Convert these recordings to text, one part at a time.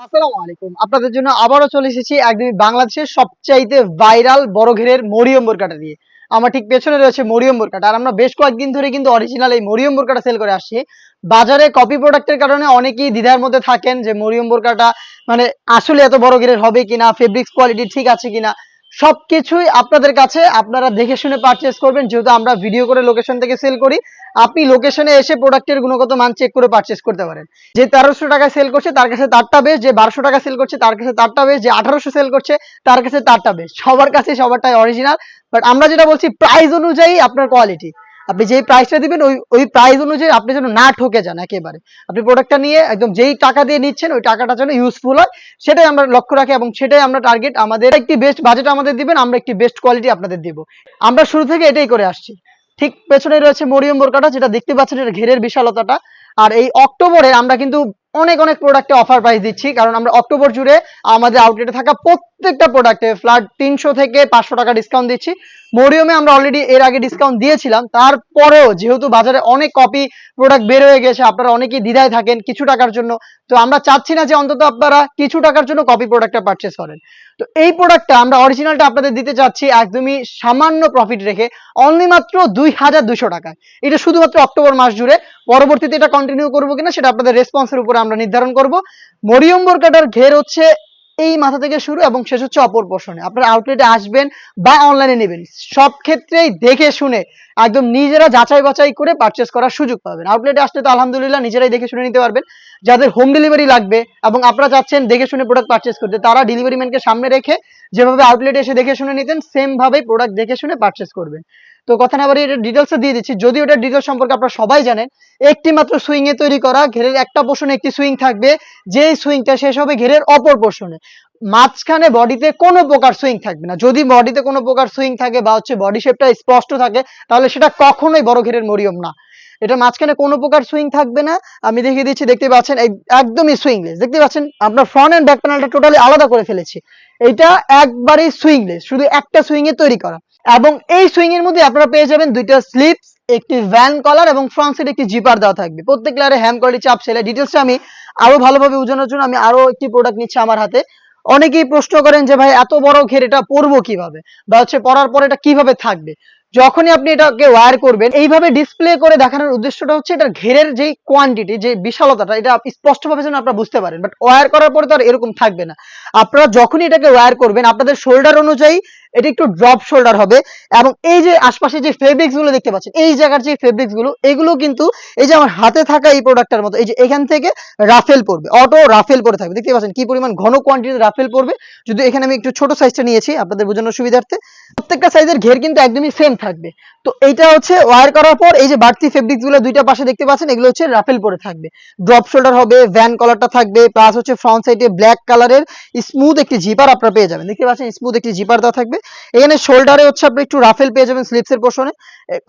আসসালামু আলাইকুম। আপনাদের জন্য আবারও চলে এসেছি একদমই বাংলাদেশের সবচাইতে ভাইরাল বড় ঘেরের মরিয়ম বোরকাটা নিয়ে। আমার ঠিক পেছনে রয়েছে মরিয়ম বোরকাটা। আর আমরা বেশ কয়েকদিন ধরে কিন্তু অরিজিনাল এই মরিয়ম বোরকাটা সেল করে আসছি। বাজারে কপি প্রোডাক্টের কারণে অনেকেই দ্বিধার মধ্যে থাকেন যে মরিয়ম বোরকাটা মানে আসলে এত বড় ঘেরের হবে কিনা, ফেব্রিক্স কোয়ালিটি ঠিক আছে কিনা। সবকিছুই আপনাদের কাছে আপনারা দেখে শুনে পারচেজ করবেন, যেহেতু আমরা ভিডিও করে লোকেশন থেকে সেল করি। আপনি লোকেশনে এসে প্রোডাক্টের গুণগত মান চেক করে পারচেজ করতে পারেন। যে 1300 টাকায় সেল করছে তার কাছে তারটা বেশ, যে 1200 টাকা সেল করছে তার কাছে তারটা বেশ, যে 1800 সেল করছে তার কাছে তারটা বেশ। সবার কাছে সবারটাই অরিজিনাল। বাট আমরা যেটা বলছি, প্রাইস অনুযায়ী আপনার কোয়ালিটি, আপনি যেই প্রাইসটা দিবেন ওই প্রাইস অনুযায়ী আপনি যেন না ঠকে যান একেবারে। আপনি প্রোডাক্টটা নিয়ে একদম যেই টাকা দিয়ে নিচ্ছেন ওই টাকাটা যেন ইউজফুল হয়, সেটাই আমরা লক্ষ্য রাখি এবং সেটাই আমরা টার্গেট। আমাদের একটি বেস্ট বাজেট আমাদের দিবেন, আমরা একটি বেস্ট কোয়ালিটি আপনাদের দিব। আমরা শুরু থেকে এটাই করে আসছি। ঠিক পেছনে রয়েছে মরিয়ম বোরকাটা, যেটা দেখতে পাচ্ছেন এটা ঘেরের বিশালতাটা। আর এই অক্টোবরে আমরা কিন্তু অনেক অনেক প্রোডাক্টে অফার প্রাইস দিচ্ছি, কারণ আমরা অক্টোবর জুড়ে আমাদের আউটলেটে থাকা প্রত্যেকটা প্রোডাক্টে ফ্ল্যাট 300 থেকে 500 টাকা ডিসকাউন্ট দিচ্ছি। মরিয়মে আমরা অলরেডি এর আগে ডিসকাউন্ট দিয়েছিলাম, তারপরেও যেহেতু বাজারে অনেক কপি প্রোডাক্ট বের হয়ে গেছে, আপনারা অনেকেই দ্বিধায় থাকেন কিছু টাকার জন্য। তো আমরা চাচ্ছি না যে অন্তত আপনারা কিছু টাকার জন্য কপি প্রোডাক্টটা পারচেস করেন। তো এই প্রোডাক্টটা আমরা অরিজিনালটা আপনাদের দিতে চাচ্ছি একদমই সামান্য প্রফিট রেখে, অনলি মাত্র 2200 টাকায়। এটা শুধুমাত্র অক্টোবর মাস জুড়ে। পরবর্তীতে এটা কন্টিনিউ করবো কিনা সেটা আপনাদের রেসপন্সের উপরে আমরা নির্ধারণ করব। মরিয়ম বোরকাটার ঘের হচ্ছে এই মাথা থেকে শুরু এবং শেষ হচ্ছে অপর পোর্শনে। আপনারা আউটলেটে আসবেন বা অনলাইনে নেবেন, সব ক্ষেত্রেই দেখে শুনে একদম নিজেরা যাচাই বাছাই করে পারচেস করার সুযোগ পাবেন। আউটলেটে আসলে তো আলহামদুলিল্লাহ নিজেরাই দেখে শুনে নিতে পারবেন। যাদের হোম ডেলিভারি লাগবে এবং আপনারা চাচ্ছেন দেখে শুনে প্রোডাক্ট পারচেস করতে, তারা ডেলিভারি ম্যানকে সামনে রেখে যেভাবে আউটলেটে এসে দেখে শুনে নিতেন সেম ভাবেই প্রোডাক্ট দেখে শুনে পারচেস করবেন। তো কথা না বাড়িয়ে এটা ডিটেলসে দিয়ে দিচ্ছি। যদিও এটার ডিটেলস সম্পর্কে আপনারা সবাই জানেন, একটি মাত্র সুইং এ তৈরি করা, ঘেরের একটা পোর্শনে একটি সুইং থাকবে, যেই সুইংটা শেষ হবে ঘেরের অপর পোর্শনে। মাঝখানে বডিতে কোনো প্রকার সুইং থাকবে না। যদি বডিতে কোনো প্রকার সুইং থাকে বা হচ্ছে বডি শেপটা স্পষ্ট থাকে, তাহলে সেটা কখনোই বড় ঘেরের মরিয়ম না। এটা মাঝখানে কোনো প্রকার সুইং থাকবে না। আমি দেখিয়ে দিচ্ছি, দেখতে পাচ্ছেন একদমই সুইংলেস। দেখতে পাচ্ছেন আপনার ফ্রন্ট এন্ড ব্যাক প্যানেলটা টোটালি আলাদা করে ফেলেছি। এটা একবারেই সুইংলেস, শুধু একটা সুইং এ তৈরি করা। এবং এই সুইং এর মধ্যে আপনারা পেয়ে যাবেন দুইটা স্লিপস, একটি ভ্যান কলার এবং ফ্রন্ট সাইডে একটি জিপার দেওয়া থাকবে। প্রত্যেক লেয়ারে হ্যাম কোয়ালিটি চাপ সেলাই। ডিটেলসটা আমি আরো ভালোভাবে বোঝানোর জন্য আমি আরো একটি প্রোডাক্ট নিচ্ছি আমার হাতে। অনেকেই প্রশ্ন করেন যে ভাই এত বড় ঘের এটা পরবো কিভাবে, বা হচ্ছে পরার পর এটা কিভাবে থাকবে। যখনই আপনি এটাকে ওয়্যার করবেন, এইভাবে ডিসপ্লে করে দেখানোর উদ্দেশ্যটা হচ্ছে এটা ঘেরের যে কোয়ান্টিটি, যে বিশালতাটা, এটা স্পষ্টভাবে যেন আপনারা বুঝতে পারেন। বাট ওয়্যার করার পরে তো আর এরকম থাকবে না। আপনারা যখনই এটাকে ওয়্যার করবেন, আপনাদের শোল্ডার অনুযায়ী এটা একটু ড্রপ শোল্ডার হবে। এবং এই যে আশপাশে যে ফেব্রিক্স গুলো দেখতে পাচ্ছেন, এই জায়গার যে ফেব্রিক্স গুলো, এগুলো কিন্তু এই যে আমার হাতে থাকা এই প্রোডাক্টটার মতো এই যে এখান থেকে রাফেল পড়বে, অটো রাফেল পরে থাকবে। দেখতে পাচ্ছেন কি পরিমাণ ঘন কোয়ান্টিটির রাফেল পড়বে। যদি এখানে আমি একটু ছোট সাইজটা নিয়েছি আপনাদের বোঝানোর সুবিধার্থে, প্রত্যেকটা সাইজের ঘের কিন্তু একদমই সেম থাকবে। তো এইটা হচ্ছে ওয়্যার করার পর এই যে বাড়তি ফেব্রিক্স গুলো দুইটা পাশে দেখতে পাচ্ছেন, এগুলো হচ্ছে রাফেল পরে থাকবে। ড্রপ শোল্ডার হবে, ভ্যান কলারটা থাকবে, প্লাস হচ্ছে ফ্রন্ট সাইডে ব্ল্যাক কালারের স্মুথ একটি জিপার আপনারা পেয়ে যাবেন। দেখতে পাচ্ছেন স্মুথ একটি জিপার দেওয়া থাকবে। এখানে শোল্ডারে হচ্ছে আপনি একটু রাফেল পেয়ে যাবেন, স্লিপসের পোর্শনে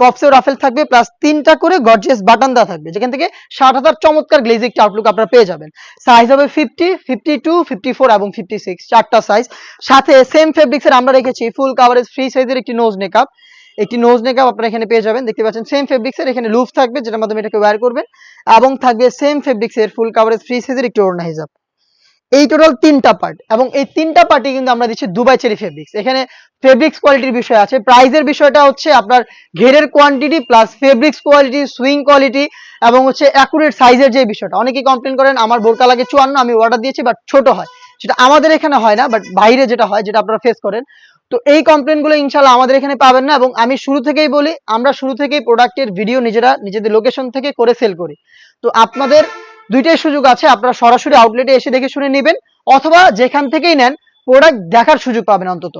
কপসেও রাফেল থাকবে, প্লাস 3টা করে গর্জিয়াস বাটন দেওয়া থাকবে, যেখান থেকে 60,000 চমৎকার গ্লেজি একটা আউটলুক আপনারা পেয়ে যাবেন। সাইজ হবে 50, 52, 54 এবং 56, চারটা সাইজ। সাথে সেম ফেব্রিক্সের আমরা রেখেছি ফুল কাভারেজ ফ্রি সাইজের একটি নোজ নেকআপ। একটি নোজ নেকআপ আপনারা এখানে পেয়ে যাবেন। দেখতে পাচ্ছেন সেম ফেব্রিক্সের, এখানে লুফ থাকবে যেটার মাধ্যমে এটাকে ওয়্যার করবেন, এবং থাকবে সেম ফেব্রিক্সের ফুল কাভারেজ ফ্রি সাইজের একটি ওড়না হিজাব। এই টোটাল 3টা পার্ট, এবং এই 3টা পার্টি কিন্তু আমরা দিচ্ছি দুবাই চেরি ফেব্রিক্স। এখানে ফেব্রিক্স কোয়ালিটির বিষয় আছে, প্রাইজের বিষয়টা হচ্ছে আপনার ঘেরের quantity plus fabrics quality, swing quality এবং হচ্ছে অ্যাকুরেট সাইজের যে বিষয়টা। অনেকেই কমপ্লেন করেন আমার বোরকা লাগে 54, আমি অর্ডার দিয়েছি বাট ছোট হয়। সেটা আমাদের এখানে হয় না, বাট বাইরে যেটা হয়, যেটা আপনারা ফেস করেন। তো এই কমপ্লেনগুলো ইনশাআল্লাহ আমাদের এখানে পাবেন না। এবং আমি শুরু থেকেই বলি, আমরা শুরু থেকেই প্রোডাক্টের ভিডিও নিজেরা নিজেদের লোকেশন থেকে করে সেল করি। তো আপনাদের দুইটাই সুযোগ আছে, আপনারা সরাসরি আউটলেটে এসে দেখে শুনে নেবেন, অথবা যেখান থেকেই নেন প্রোডাক্ট দেখার সুযোগ পাবেন অন্তত।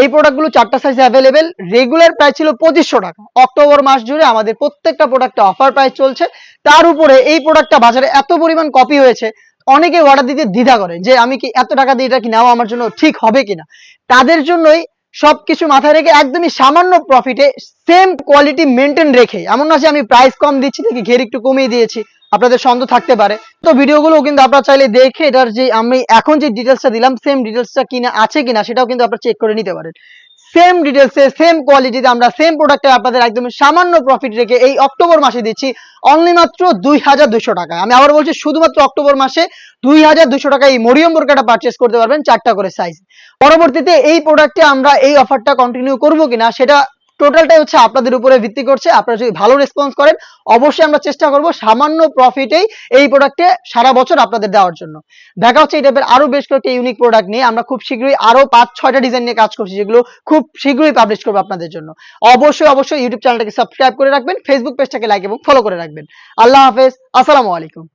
এই প্রোডাক্টগুলো 4টা সাইজে অ্যাভেলেবেল। রেগুলার প্রাইস ছিল 2500 টাকা। অক্টোবর মাস জুড়ে আমাদের প্রত্যেকটা প্রোডাক্টে অফার প্রাইস চলছে। তার উপরে এই প্রোডাক্টটা বাজারে এত পরিমাণ কপি হয়েছে, অনেকে অর্ডার দিতে দ্বিধা করে যে আমি কি এত টাকা দিয়ে এটা কি নেওয়া আমার জন্য ঠিক হবে কিনা। তাদের জন্যই সবকিছু মাথায় রেখে একদমই সামান্য প্রফিটে সেম কোয়ালিটি মেনটেন রেখে, এমন না যে আমি প্রাইস কম দিচ্ছি দেখি ঘের একটু কমিয়ে দিয়েছি, আপনাদের সন্দেহ থাকতে পারে। তো ভিডিওগুলো কিন্তু আপনারা চাইলে দেখে এটার যে আমি এখন যে ডিটেলসটা দিলাম সেম ডিটেলসটা কিনা আছে কিনা সেটাও কিন্তু আপনারা চেক করে নিতে পারেন। সেম ডিটেলসে সেম কোয়ালিটিতে আমরা সেম প্রোডাক্টে আপনাদের একদম সামান্য প্রফিট রেখে এই অক্টোবর মাসে দিচ্ছি অনলি মাত্র 2200 টাকা। আমি আবার বলছি শুধুমাত্র অক্টোবর মাসে 2200 টাকা এই মরিয়ম বোরকাটা পারচেস করতে পারবেন 4টা করে সাইজ। পরবর্তীতে এই প্রোডাক্টে আমরা এই অফারটা কন্টিনিউ করবো কিনা সেটা টোটালটাই হচ্ছে আপনাদের উপরে ভিত্তি করছে। আপনারা যদি ভালো রেসপন্স করেন অবশ্যই আমরা চেষ্টা করব সামান্য প্রফিটেই এই প্রোডাক্টে সারা বছর আপনাদের দেওয়ার জন্য। দেখা হচ্ছে এই টাইপের আরো বেশ কয়েকটা ইউনিক প্রোডাক্ট নিয়ে। আমরা খুব শীঘ্রই আরো 5-6টা ডিজাইন নিয়ে কাজ করছি, যেগুলো খুব শীঘ্রই পাবলিশ করবো আপনাদের জন্য। অবশ্যই ইউটিউব চ্যানেলটাকে সাবস্ক্রাইব করে রাখবেন, ফেসবুক পেজটাকে লাইক এবং ফলো করে রাখবেন। আল্লাহ হাফেজ, আসসালামু আলাইকুম।